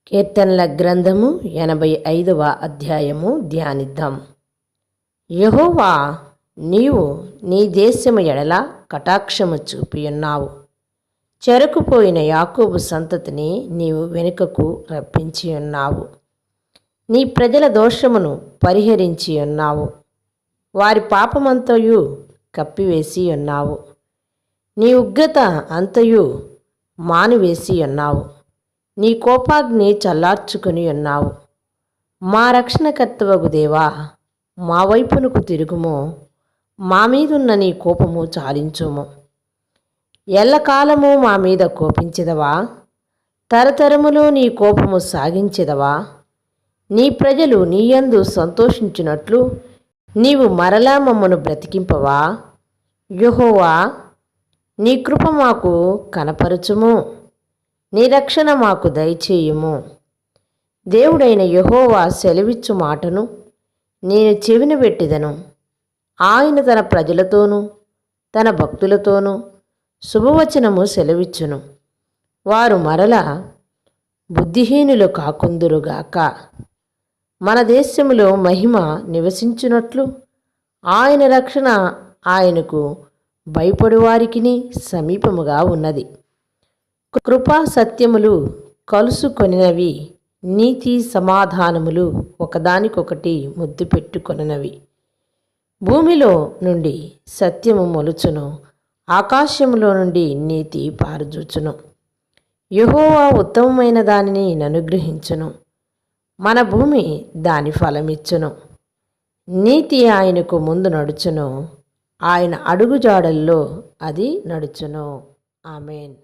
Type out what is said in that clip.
కీర్తనల గ్రంథము 85వ అధ్యాయము ధ్యానిద్దాం. యెహోవా, నీవు నీ దేశము ఎడల కటాక్షము చూపియున్నావు. చెరకుపోయిన యాకోబు సంతతిని నీవు వెనుకకు రప్పించి ఉన్నావు. నీ ప్రజల దోషమును పరిహరించి ఉన్నావు. వారి పాపమంతయు కప్పివేసి ఉన్నావు. నీ ఉగ్రత అంతయు మానివేసి ఉన్నావు. నీ కోపాగ్ని చల్లార్చుకొని ఉన్నావు. మా రక్షణకర్తవగు దేవా, మా వైపునకు తిరుగుము. మా మీదున్న నీ కోపము చాలించుము. ఎల్లకాలము మా మీద కోపించెదవా? తరతరములు నీ కోపము సాగించెదవా? నీ ప్రజలు నీయందు సంతోషించినట్లు నీవు మరలా మమ్మను బ్రతికింపవా? యెహోవా, నీ కృప మాకు కనపరచుము. నీ రక్షణ మాకు దయచేయుము. దేవుడైన యెహోవా సెలవిచ్చు మాటను నేను చెవిన పెట్టెదను. ఆయన తన ప్రజలతోనూ తన భక్తులతోనూ శుభవచనము సెలవిచ్చును. వారు మరల బుద్ధిహీనులు కాకుందురుగాక. మన దేశములో మహిమ నివసించున్నట్లు ఆయన రక్షణ ఆయనకు భయపడువారికిని సమీపముగా ఉన్నది. కృపా సత్యములు కలుసుకొనినవి, నీతి సమాధానములు ఒకదానికొకటి ముద్దు పెట్టుకొనినవి. భూమిలో నుండి సత్యము మొలుచును, ఆకాశములో నుండి నీతి పారుజూచును. యెహోవా ఉత్తమమైన దానిని అనుగ్రహించును, మన భూమి దాని ఫలమిచ్చును. నీతి ఆయనకు ముందు నడుచును, ఆయన అడుగుజాడల్లో అది నడుచును. ఆమేన్.